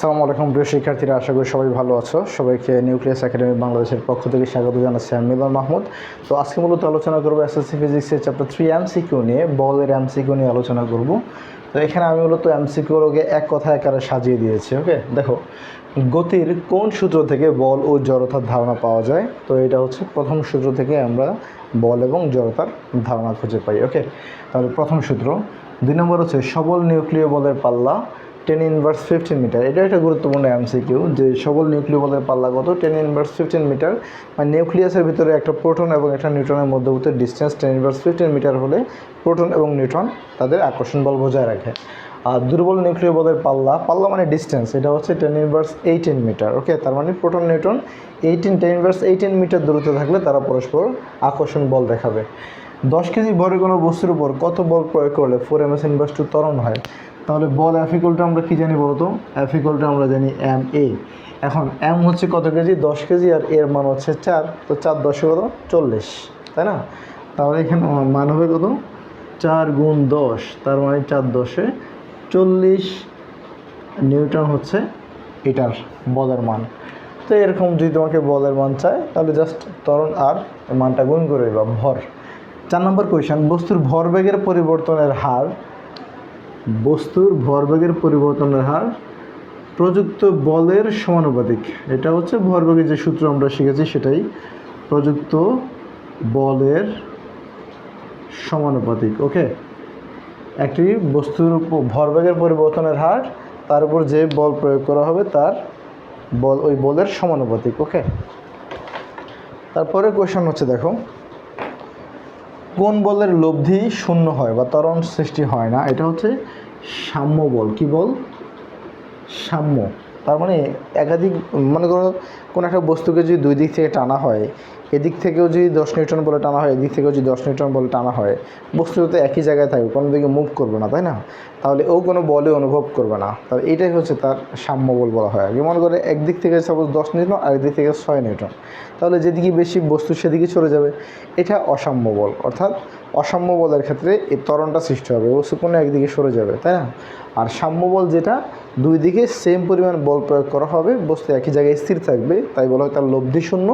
আসসালামু আলাইকুম প্রিয় শিক্ষার্থীরা, আশা করি সবাই ভালো আছো। সবাইকে নিউক্লিয়াস একাডেমি বাংলাদেশের পক্ষ থেকে স্বাগত জানাচ্ছি আমি মিলন মাহমুদ। তো আজকে মূলত আলোচনা করবো এসএসসি ফিজিক্সের চ্যাপ্টার 3 এমসিকিউ নিয়ে, বলের এমসিকিউ নিয়ে আলোচনা করব। তো এখানে আমি মূলত এমসিকিউকে এক কথায় আকারে সাজিয়ে দিয়েছি। ওকে, দেখো, গতির কোন সূত্র থেকে বল ও জড়তার ধারণা পাওয়া যায়? তো এটা হচ্ছে প্রথম সূত্র থেকে আমরা বল এবং জড়তার ধারণা খুঁজে পাই। ওকে, তাহলে প্রথম সূত্র। 2 নম্বর হচ্ছে সবল নিউক্লিয় বলের পাল্লা 10⁻15 মিটার। এটা একটা গুরুত্বপূর্ণ এমসিকিউ যে সবল নিউক্লিয় বলের পাল্লা কত? 10⁻15 মিটার। মানে নিউক্লিয়াসের ভিতরে একটা প্রোটন এবং একটা নিউট্রনের মধ্যবর্তী ডিস্টেন্স 10⁻15 মিটার হলে প্রোটন এবং নিউট্রন তাদের আকর্ষণ বল বজায় রাখে। আর দুর্বল নিউক্লিয় বলের পাল্লা মানে ডিস্টেন্স, এটা হচ্ছে 10⁻18 মিটার। ওকে, তার মানে প্রোটন নিউট্রন 10⁻18 মিটার দূরত্বে থাকলে তারা পরস্পর আকর্ষণ বল দেখাবে। 10 কেজি ভরের কোনো বস্তুর উপর কত বল প্রয়োগ করলে 4m/2 ত্বরণ হয়? তাহলে বল F = আমরা কী জানি বলতো? F = আমরা জানি ma। এখন m হচ্ছে কত কেজি? 10 কেজি, আর এর মান হচ্ছে 4। তো 4 × 10 কত? 40, তাই না? তাহলে এখানে মান হবে কত? 4 × 10, তার মানে 4 × 10 = 40 নিউটন হচ্ছে এটার বলের মান। তো এরকম যদি তোমাকে বলের মান চায় তাহলে জাস্ট ত্বরণ আর মানটা গুণ করে দেবা, ভর। 4 নম্বর কোয়েশ্চেন, বস্তুর ভরবেগের পরিবর্তনের হার প্রযুক্ত বলের সমানুপাতিক। এটা হচ্ছে ভরবেগের যে সূত্র আমরা শিখেছি সেটাই, প্রযুক্ত বলের সমানুপাতিক। ওকে, একটি বস্তুর ভরবেগের পরিবর্তনের হার, তার উপর যে বল প্রয়োগ করা হবে তার বল ওই বলের সমানুপাতিক। ওকে, তারপরে কোয়েশ্চেন হচ্ছে, দেখো, কোন বলের লব্ধি শূন্য হয় বা ত্বরণ সৃষ্টি হয় না? এটা হচ্ছে সাম্য বল। কি বল? সাম্য। তার মানে একাধিক, মনে করো কোনো একটা বস্তুকে যদি দুই দিক থেকে টানা হয়, এদিক থেকেও যদি 10 নিউটন বলে টানা হয়, এদিক থেকেও যদি 10 নিউটন বলে টানা হয়, বস্তুটা তো একই জায়গায় থাকবে, কোনো দিকে মুভ করবে না, তাই না? তাহলে ও কোনো বলে অনুভব করবে না। তাহলে এইটাই হচ্ছে তার সাম্য বল বলা হয়। আগে মনে করে একদিক থেকে সাপোজ 10 নিউটন আর একদিক থেকে 6 নিউটন, তাহলে যেদিকে বেশি বস্তু সেদিকে চলে যাবে। এটা অসাম্য বল। অর্থাৎ অসাম্য বলের ক্ষেত্রে এই ত্বরণটা সৃষ্টি হবে, বস্তু কোনো একদিকে সরে যাবে, তাই না? আর সাম্য বল যেটা দুই দিকে সেম পরিমাণ বল প্রয়োগ করা হবে, বস্তু একই জায়গায় স্থির থাকবে, তাই বলা হয় তার লব্ধি শূন্য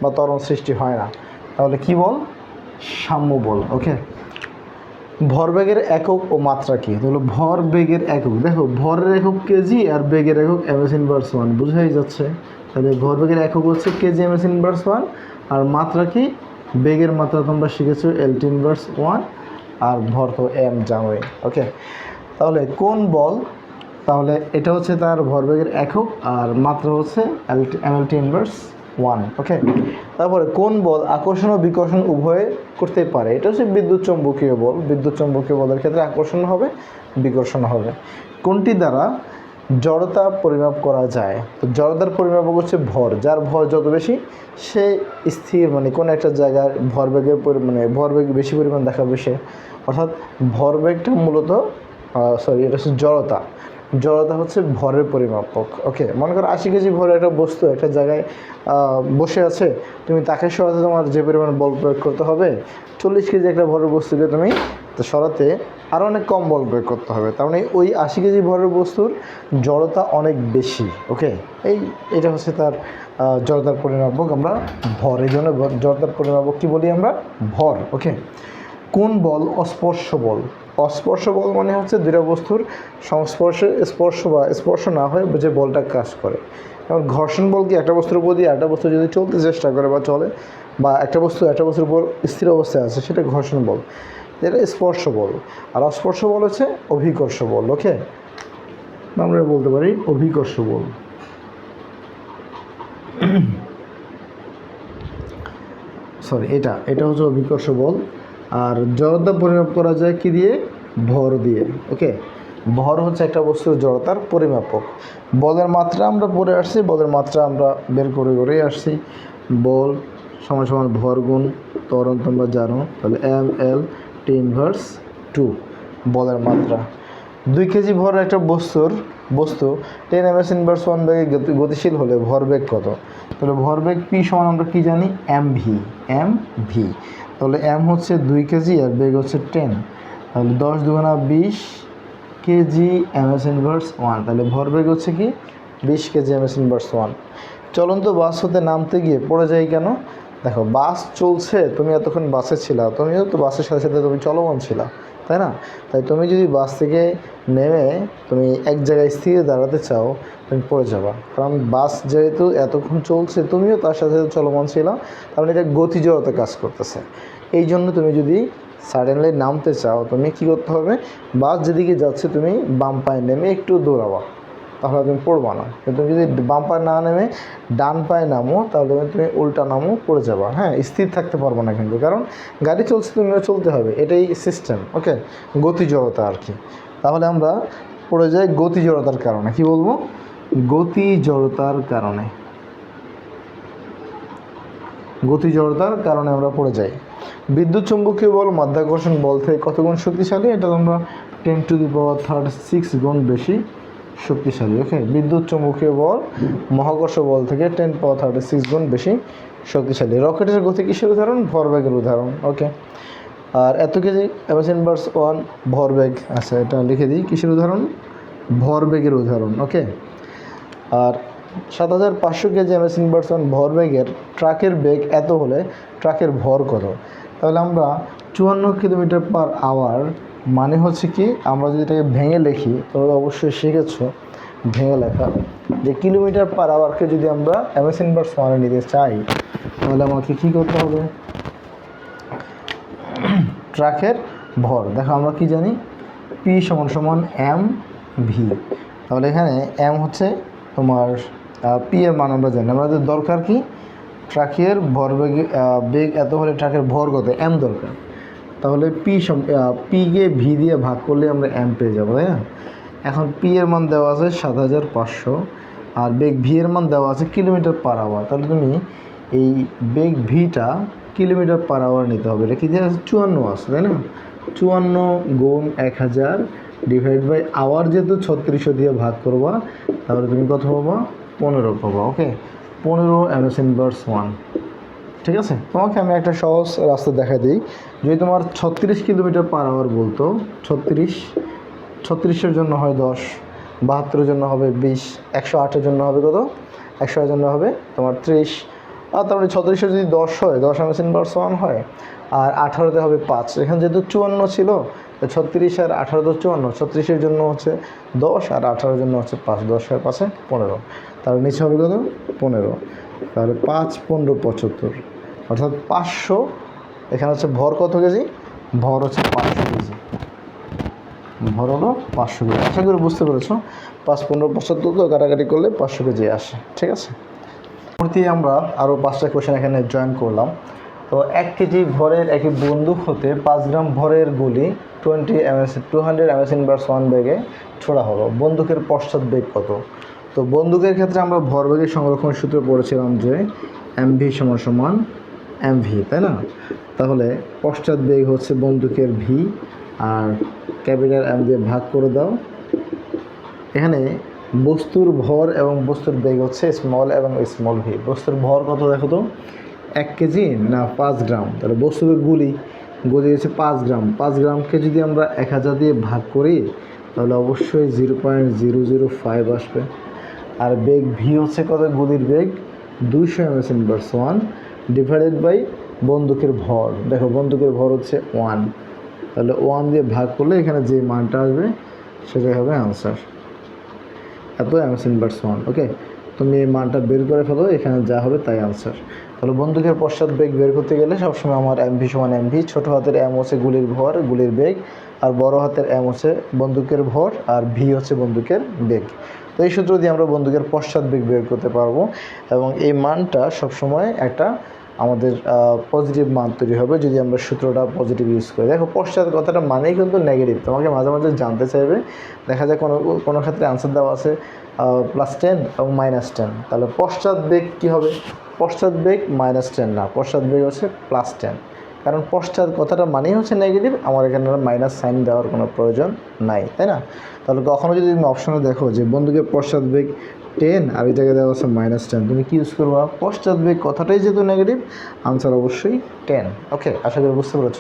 বা ত্বরণ সৃষ্টি হয় না। তাহলে কি বল? সাম্য বল। ওকে, ভরবেগের একক ও মাত্রা কি? তাহলে ভরবেগের একক, দেখো, ভরের একক কেজি আর বেগের একক m/1, বোঝাই যাচ্ছে। তাহলে ভরবেগের একক হচ্ছে কেজি m/1, আর মাত্রা কি? বেগের মাত্রা তোমরা শিখেছো L/1, আর ভর তো m জানোই। ওকে, তাহলে কোন বল? তাহলে এটা হচ্ছে তার ভরবেগের একক, আর মাত্রা হচ্ছে mL/1। ওকে, তারপরে কোন বল আকর্ষণ ও বিকর্ষণ উভয়ে করতে পারে? এটা হচ্ছে বিদ্যুৎ চৌম্বকীয় বল। বিদ্যুৎ চৌম্বকীয় বলের ক্ষেত্রে আকর্ষণ হবে, বিকর্ষণ হবে। কোনটি দ্বারা জড়তা পরিমাপ করা যায়? তো জড়তার পরিমাপক হচ্ছে ভর। যার ভর যত বেশি সে স্থির, মানে কোনো একটা জায়গার ভরবেগের ভরবেগ বেশি পরিমাণ দেখাবে সে। অর্থাৎ ভরবেগটা মূলত এটা হচ্ছে জড়তা। জড়তা হচ্ছে ভরের পরিমাপক। ওকে, মনে করো 80 কেজি ভরের একটা বস্তু একটা জায়গায় বসে আছে, তুমি তাকে সরাতে তোমার যে পরিমাণ বল প্রয়োগ করতে হবে, 40 কেজি একটা ভরের বস্তুকে তুমি সরাতে আরও অনেক কম বল প্রয়োগ করতে হবে। তার মানে ওই 80 কেজি ভরের বস্তুর জড়তা অনেক বেশি। ওকে, এটা হচ্ছে তার জড়তার পরিমাপক আমরা ভর। এই জন্য জড়তার পরিমাপক কী বলি আমরা? ভর। ওকে, কোন বল অস্পর্শ বল? অস্পর্শ বল মানে হচ্ছে দুইটা বস্তুর সংস্পর্শে স্পর্শ না হয়ে যে বলটা কাজ করে। যেমন ঘর্ষণ বল কি? একটা বস্তুর উপর দিয়ে একটা বস্তু যদি চলতে চেষ্টা করে বা চলে, বা একটা বস্তুর উপর স্থির অবস্থায় আছে, সেটা ঘর্ষণ বল, যেটা স্পর্শ বল। আর অস্পর্শ বল হচ্ছে অভিকর্ষ বল। ওকে, আমরা বলতে পারি অভিকর্ষ বল। এটা হচ্ছে অভিকর্ষ বল। আর জড়তা পরিমাপ করা যায় কি দিয়ে? ভর দিয়ে। ওকে, ভর হচ্ছে একটা বস্তুর জড়তার পরিমাপক। বলের মাত্রা আমরা পড়ে আসছি, বলের মাত্রা আমরা বের করেই আসছি। বল সমান ভর গুণ ত্বরণ, তোমরা জানো। তাহলে mL/2 বলের মাত্রা। 2 কেজি ভর একটা বস্তু 10 m/1 বেগে গতিশীল হলে ভরবেগ কত? তাহলে ভরবেগ P সমান আমরা কি জানি? mv। তাহলে m হচ্ছে 2 কেজি আর বেগ হচ্ছে 10, তাহলে 10 × 2 = 20 কেজি m/1। তাহলে ভরবেগ হচ্ছে কি? 20 কেজি এম এস ইনভার্স 1। চলন্ত বাস হতে নামতে গিয়ে পড়ে যায় কেন? দেখো বাস চলছে, তুমি এতক্ষণ বাসে ছিলা, তুমিও তো বাসের সাথে সাথে তুমি চলমান ছিলা, তাই না? তাই তুমি যদি বাস থেকে নেমে তুমি এক জায়গায় স্থির দাঁড়াতে চাও, তুমি পড়ে যাবা। কারণ বাস যেহেতু এতক্ষণ চলছে, তুমিও তার সাথে সাথে চলমান ছিলা, তার মানে এটা গতিজড়তা কাজ করতেছে। এই জন্য তুমি যদি সাডেনলি নামতে চাও, তুমি কী করতে হবে? বাস যেদিকে যাচ্ছে তুমি বাম পায়ে নেমে একটু দৌড়াবা, তাহলে তুমি পড়বা না। কিন্তু যদি বাম পায়ে না নেমে ডান পায়ে নামো, তাহলে তুমি উল্টা নামো, পড়ে যাবা। হ্যাঁ, স্থির থাকতে পারবো না কিন্তু, কারণ গাড়ি চলছে, তুমিও চলতে হবে, এটাই সিস্টেম। ওকে, গতিজড়তা আর কি। তাহলে আমরা পড়ে যাই গতিজড়তার কারণে। কি বলবো? গতিজড়তার কারণে। গতিজড়তার কারণে আমরা পড়ে যাই। বিদ্যুৎ চুম্বকীয় বল মাধ্যাকর্ষণ বল থেকে কত গুণ শক্তিশালী? এটা তোমরা 10⁻36 গুণ বেশি শক্তিশালী। ওকে, বিদ্যুৎ চুম্বকীয় বল মহাকর্ষ বল থেকে 10⁻36 গুণ বেশি শক্তিশালী। রকেটের গতি কিসের উদাহরণ? ভরবেগের উদাহরণ। ওকে, আর এত কেজি এম এস ইনভার্স 1 ভরবেগ। আচ্ছা, এটা লিখে দিই, কিসের উদাহরণ? ভরবেগের উদাহরণ। ওকে, আর 7500 কেজি এম এস ইনভার্স 1 ভরবেগের ট্রাকের বেগ এত হলে ট্রাকের ভর কত? তাহলে আমরা 54 কিলোমিটার/আওয়ার মানে হচ্ছে কি, আমরা যদি এটাকে ভেঙে লিখি, তাহলে অবশ্যই শিখেছ ভেঙে লেখা, যে কিলোমিটার/আওয়ারকে যদি আমরা এম এস ইনভার্স 1 নিতে চাই, তাহলে আমাকে কী করতে হবে? ট্রাকের ভর। দেখো আমরা কি জানি, পি সমান এম ভি। তাহলে এখানে এম হচ্ছে তোমার পি এর মান আমরা জানি। আমাদের দরকার কি? ট্রাকের বেগ এত হলে ট্রাকের ভর কত? এম দরকার। তাহলে পিকে ভি দিয়ে ভাগ করলে আমরা এম পেয়ে যাবো, তাই না? এখন পি এর মান দেওয়া আছে 7500, আর বেগ ভি এর মান দেওয়া আছে কিলোমিটার/আওয়ার। তাহলে তুমি এই বেগ ভিটা কিলোমিটার/আওয়ার নিতে হবে। এটা কি দিয়ে আছে? 54 আছে, তাই না? 54 গুণ 1000 ডিভাইড বাই আওয়ার, যেহেতু 3600 দিয়ে ভাগ করবা, তাহলে তুমি কত পাবা? 15 পাবা। ওকে, 15 এম এস ইনভার্স 1। ঠিক আছে, তোমাকে আমি একটা সহজ রাস্তা দেখা দিই। যদি তোমার 36 কিলোমিটার/আওয়ার বলতো, 36-এর জন্য হয় 10, 72-এর জন্য হবে 20, 108-এর জন্য হবে কত? 100-এর জন্য হবে তোমার 30। আর তারপরে 36-এর যদি 10 হয়, 10 এম এস ইনভার্স 1 হয়, আর 18-তে হবে 5। এখানে যেহেতু 54 ছিল, 36 আর 18 তো 54, 36-এর জন্য হচ্ছে 10 আর 18-এর জন্য হচ্ছে 5, 10 আর 5-এ 15। তাহলে নিচে হবে কত? 15। তাহলে 5, 15, 75, অর্থাৎ 500। এখানে হচ্ছে ভর কত কেজি? ভর হচ্ছে 500 কেজি। ভর হলো 500 কেজি। আশা করি বুঝতে পেরেছ। 5, 15, 75 তো কাটাকাটি করলে 500 কেজি আসে। ঠিক আছে, পরবর্তী আমরা আরও 5টা কোয়েশ্চেন এখানে জয়েন করলাম। তো 1 কেজি ভরের একটি বন্দুক হতে 5 গ্রাম ভরের গুলি 200 এম এস ইনভার্স 1 বেগে ছোড়া হলো। বন্দুকের পশ্চাৎ বেগ কত? তো বন্দুকের ক্ষেত্রে আমরা ভরবেগের সংরক্ষণ সূত্র পড়েছিলাম যে এমভি সমান এমভি, তাই না? তাহলে পশ্চাৎ বেগ হচ্ছে বন্দুকের ভি, আর ক্যাপিটাল এম দিয়ে ভাগ করে দাও। এখানে বস্তুর ভর এবং বস্তুর বেগ হচ্ছে স্মল এবং স্মল ভি। বস্তুর ভর কত দেখো তো? 1 কেজি না 5 গ্রাম? তাহলে বস্তুর গুলি হচ্ছে 5 গ্রাম। 5 গ্রামকে যদি আমরা 1000 দিয়ে ভাগ করি, তাহলে অবশ্যই 0.005 আসবে। আর বেগ ভি হচ্ছে কত? গুলির বেগ 200 m s inverse 1 divided by বন্দুকের ভর। দেখো বন্দুকের ভর হচ্ছে 1, তাহলে 1 দিয়ে ভাগ করলে এখানে যে মানটা আসবে সেটাই হবে আনসার। এত এম এস ইনভার্স 1। ওকে, তুমি এই মানটা বের করে ফেলো, এখানে যা হবে তাই আনসার। তাহলে বন্দুকের পশ্চাৎ বেগ বের করতে গেলে সবসময় আমার এমভি সমান এমভি। ছোটো হাতের এম হচ্ছে গুলির ভর, গুলির বেগ, আর বড় হাতের এম হচ্ছে বন্দুকের ভর, আর ভি হচ্ছে বন্দুকের বেগ। তো এই সূত্র দিয়ে আমরা বন্দুকের পশ্চাৎ বেগ বের করতে পারবো, এবং এই মানটা সবসময় একটা আমাদের পজিটিভ মান তৈরি হবে যদি আমরা সূত্রটা পজিটিভ ইউজ করি। দেখো পশ্চাৎ কথাটা মানেই কিন্তু নেগেটিভ। তোমাকে মাঝে মাঝে জানতে চাইবে, দেখা যায় কোনো ক্ষেত্রে আনসার দেওয়া আছে +10 এবং -10, তাহলে পশ্চাৎ বেগ কী হবে? পশ্চাৎ বেগ -10 না, পশ্চাৎ বেগ হচ্ছে +10, কারণ পশ্চাৎ কথাটা মানেই হচ্ছে নেগেটিভ। আমার এখানে মাইনাস সাইন দেওয়ার কোনো প্রয়োজন নাই, তাই না? তাহলে কখনো যদি তুমি অপশনে দেখো যে বন্দুকের পশ্চাৎ বেগ 10 আর এই জায়গায় দেওয়া আছে -10, তুমি কি ইউজ করবা? পশ্চাৎ বেগ কথাটাই যেহেতু নেগেটিভ, আনসার অবশ্যই 10। ওকে, আশা করি বুঝতে পেরেছ।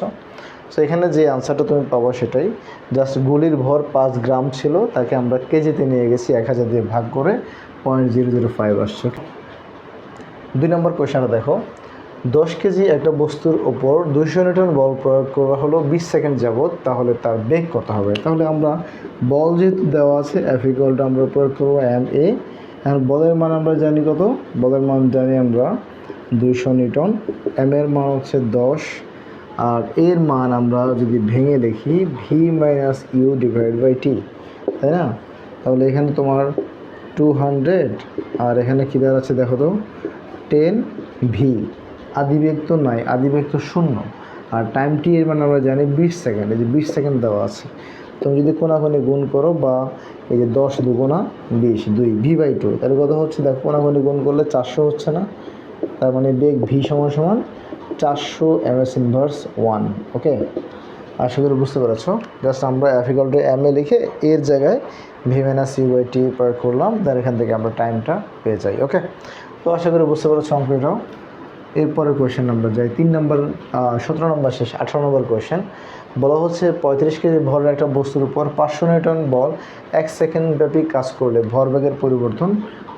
সো এখানে যে আনসারটা তুমি পাবো সেটাই, জাস্ট গুলির ভর 5 গ্রাম ছিল, তাকে আমরা কেজিতে নিয়ে গেছি, 1000 দিয়ে ভাগ করে 0.005 আসছে। 2 নম্বর কোয়েশ্চেনটা দেখো, 10 কেজি একটা বস্তুর ওপর 200 নিউটন বল প্রয়োগ করা হলো 20 সেকেন্ড যাবত, তাহলে তার বেগ কত হবে? তাহলে আমরা বল যেহেতু দেওয়া আছে F = আমরা প্রয়োগ করবো ma, আর বলের মান আমরা জানি কত, বলের মান জানি আমরা 200 নিউটন, m এর মান হচ্ছে 10, আর এর মান আমরা যদি ভেঙে লিখি v-u/t, তাই না? তাহলে এখানে তোমার 200 আর এখানে কী দেওয়া আছে দেখো তো 10 v, আদিবেগ তো নাই, আদিবেগ তো 0, আর টাইম টি এর মানে আমরা জানি 20 সেকেন্ড, এই যে 20 সেকেন্ড দেওয়া আছে। তুমি যদি কোনাকুনি গুণ করো বা এই যে 10 দুগুণা 20, 2 v/2, তাহলে কত হচ্ছে দেখো, কোনাকুনি গুণ করলে 400 হচ্ছে না? তার মানে বেগ v = 400 ms−1। ওকে, আশা করি বুঝতে পেরেছো। জাস্ট আমরা F = ma লিখে এর জায়গায় v-u/t প্রয়োগ করলাম, তার এখান থেকে আমরা টাইমটা পেয়ে যাই। ওকে, তো আশা করি বুঝতে পেরেছো অঙ্কটাও। এরপরে কোয়েশ্চেন নাম্বার যাই 3 নম্বর, 17 নম্বর শেষ, 18 নম্বর কোয়েশ্চেন। বলা হচ্ছে 35 কেজি ভরের একটা বস্তুর উপর 500 নিউটন বল 1 সেকেন্ড ব্যাপী কাজ করলে ভরবেগের পরিবর্তন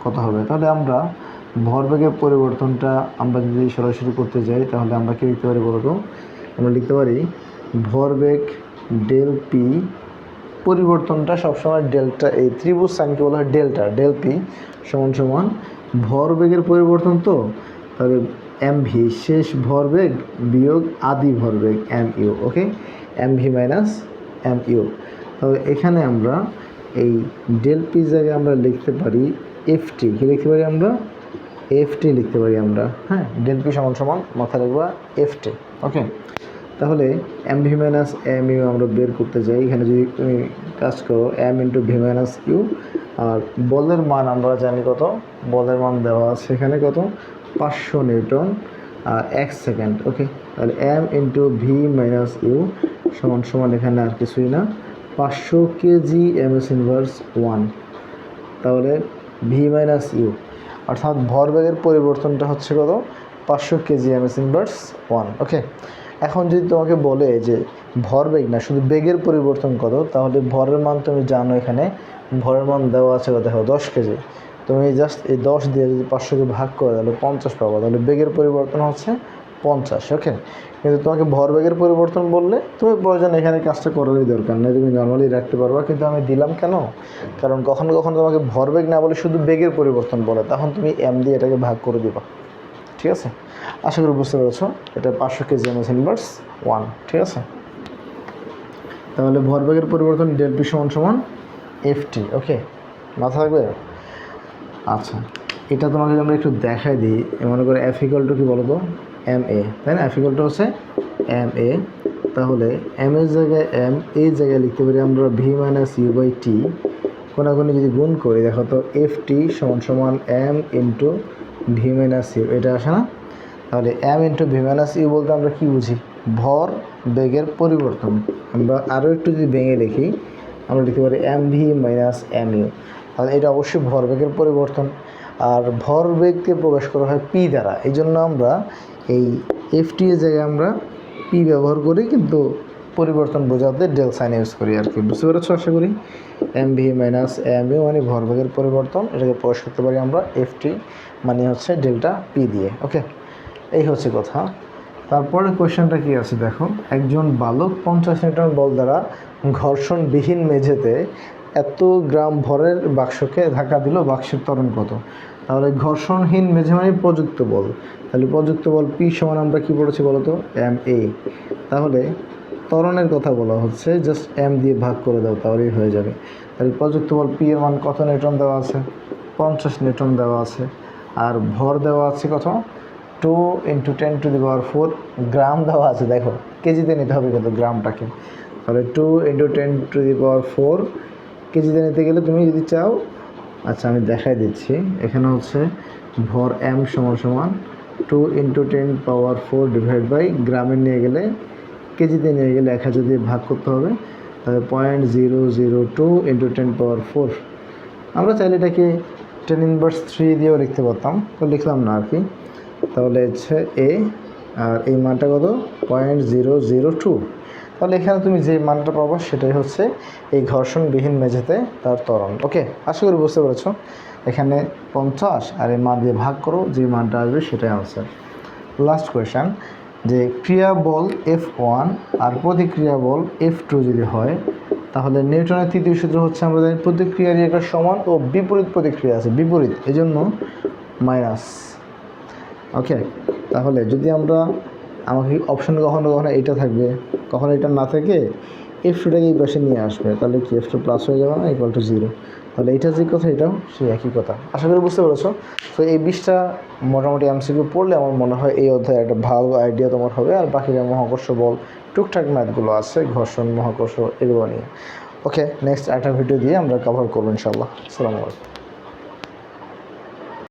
কত হবে? তাহলে আমরা ভরবেগের পরিবর্তনটা আমরা যদি সরাসরি করতে যাই, তাহলে আমরা কি লিখতে পারি বলো তো? আমরা লিখতে পারি ভরবেগ ডেল পি, পরিবর্তনটা সবসময় ডেল্টা, এই ত্রিভুজ সাইনকে বলা হয় ডেল্টা, ডেল পি সমান ভরবেগের পরিবর্তন, তো তাহলে mv শেষ ভরবেগ বিয়োগ আদি ভরবেগ mu। ওকে, mv - mu। তাহলে এখানে আমরা এই ডেল পি জায়গায় আমরা লিখতে পারি ft, কি লিখতে পারি আমরা? ft লিখতে পারি আমরা, হ্যাঁ, ডেল পি সমান মাথায় রাখবা ft। ওকে, তাহলে mv - mu আমরা বের করতে যাই। এখানে যদি তুমি কাজ করো m × v - u, আর বলের মান আমরা জানি কত, বলের মান দেওয়া আছে এখানে কত, 500 নিউটন আর 1 সেকেন্ড। ওকে, তাহলে m × v - u সমান এখানে আর কিছুই না, 500 কেজি ms−1। তাহলে v - u অর্থাৎ ভরবেগের পরিবর্তনটা হচ্ছে কত, 500 কেজি ms−1। ওকে, এখন যদি তোমাকে বলে যে ভরবেগ না, শুধু বেগের পরিবর্তন কত, তাহলে ভরের মান তুমি জানো, এখানে ভরের মান দেওয়া আছে দেখো 10 কেজি, তুমি জাস্ট এই 10 দিয়ে যদি 500কে ভাগ করে তাহলে 50 পাবো, তাহলে বেগের পরিবর্তন হচ্ছে 50। ওকে, কিন্তু তোমাকে ভরবেগের পরিবর্তন বললে তুমি প্রয়োজন এখানে কাজটা করারই দরকার নেই, তুমি নর্মালি রাখতে পারবা, কিন্তু আমি দিলাম কেন, কারণ কখনো কখনো তোমাকে ভরবেগ না বলে শুধু বেগের পরিবর্তন বলে, তখন তুমি m দিয়ে এটাকে ভাগ করে দিবা। ঠিক আছে, আশা করি বুঝতে পেরেছো। এটা 500 কেজি ms−1। ঠিক আছে, তাহলে ভরবেগের পরিবর্তন ডেল পি সমান ft। ওকে, মাথা থাকবে। আচ্ছা, এটা তোমাকে আমরা একটু দেখাই দিই। মনে করে F = কি বলো তো, ma, তাই না? F = হচ্ছে ma। তাহলে m এর জায়গায় m, এই জায়গায় লিখতে পারি আমরা v - u/t, কোনাকুনি যদি গুণ করি দেখো তো ft সমান m × v - u, এটা আসে না? তাহলে m × v - u বলতে আমরা কি বুঝি? ভর বেগের পরিবর্তন। আমরা আরও একটু যদি ভেঙে লিখি, আমরা লিখতে পারি mv - mu। তাহলে এটা অবশ্যই ভরবেগের পরিবর্তন, আর ভরবেগকে প্রকাশ করা হয় পি দ্বারা, এই জন্য আমরা এই ft এর জায়গায় আমরা পি ব্যবহার করি, কিন্তু পরিবর্তন বোঝাতে ডেল সাইন ইউজ করি আর কি। বুঝতে পেরেছো আশা করি? mv - mu মানে ভরবেগের পরিবর্তন, এটাকে প্রকাশ করতে পারি আমরা ft মানে হচ্ছে ডেল্টা পি দিয়ে। ওকে, এই হচ্ছে কথা। তারপরে কোয়েশ্চেনটা কি আছে দেখো, একজন বালক 50 নিউটন বল দ্বারা ঘর্ষণবিহীন মেঝেতে এত গ্রাম ভরের বাক্সকে ধাক্কা দিল, বাক্সের ত্বরণ কত? তাহলে ঘর্ষণহীন মেঝে মানে প্রযুক্ত বল, তাহলে প্রযুক্ত বল পি সমান আমরা কি পড়েছি বলো তো, ma। তাহলে ত্বরণের কথা বলা হচ্ছে, জাস্ট m দিয়ে ভাগ করে দাও তাহলেই হয়ে যাবে। তাহলে প্রযুক্ত বল পি এর মান কত নিউটন দেওয়া আছে? 50 নিউটন দেওয়া আছে, আর ভর দেওয়া আছে কত, 2 × 10⁴ গ্রাম দেওয়া আছে। দেখো কেজিতে নিতে হবে কিন্তু গ্রামটাকে, তাহলে 2 × 10⁴ কেজিতে নিতে গেলে তুমি যদি চাও, আচ্ছা আমি দেখাই দিচ্ছি, এখানে হচ্ছে ভর m সমান 2 × 10⁴ গ্রামে নিয়ে গেলে, কেজিতে নিয়ে গেলে 1000 দিয়ে ভাগ করতে হবে, তাহলে 0.002 × 10⁴। আমরা চাইলে এটাকে 10⁻³ দিয়েও লিখতে পারতাম, তো লিখলাম না আর কি। তাহলে হচ্ছে এ, আর এই মানটা কত, 0.002। তাহলে এখানে তুমি যে মানটা পাবো সেটাই হচ্ছে এই ঘর্ষণবিহীন মেঝেতে তার ত্বরণ। ওকে, আশা করি বুঝতে পেরেছো। এখানে 50 আর এই মান দিয়ে ভাগ করো, যে মানটা আসবে সেটাই আনসার। লাস্ট কোয়েশ্চেন, যে ক্রিয়া বল F1 আর প্রতিক্রিয়া বল F2 যদি হয়, তাহলে নিউটনের তৃতীয় সূত্র হচ্ছে আমরা জানি প্রতিক্রিয়ারই একটা সমান ও বিপরীত প্রতিক্রিয়া আছে, বিপরীত, এই জন্য মাইনাস। ওকে, তাহলে যদি আমরা আমাকে অপশানে কখনো কখনো এটা থাকবে, কখনো এটা না থেকে F2টাকে এই পাশে নিয়ে আসবে, তাহলে কি F2 প্লাস হয়ে যাবে না, ইকুয়াল টু 0। তাহলে এটা যে কথা এটাও সেই একই কথা। আশা করি বুঝতে পেরেছো। তো এই 20টা মোটামুটি এমসিকিউ পড়লে আমার মনে হয় এই অধ্যায়ে একটা ভালো আইডিয়া তোমার হবে। আর বাকিরা মহাকর্ষ বল, টুকটাক ম্যাথগুলো আছে, ঘর্ষণ, মহাকর্ষ, এগুলো নিয়ে। ওকে, নেক্সট একটা ভিডিও দিয়ে আমরা কভার করবো ইনশাল্লাহ। আসসালামু আলাইকুম।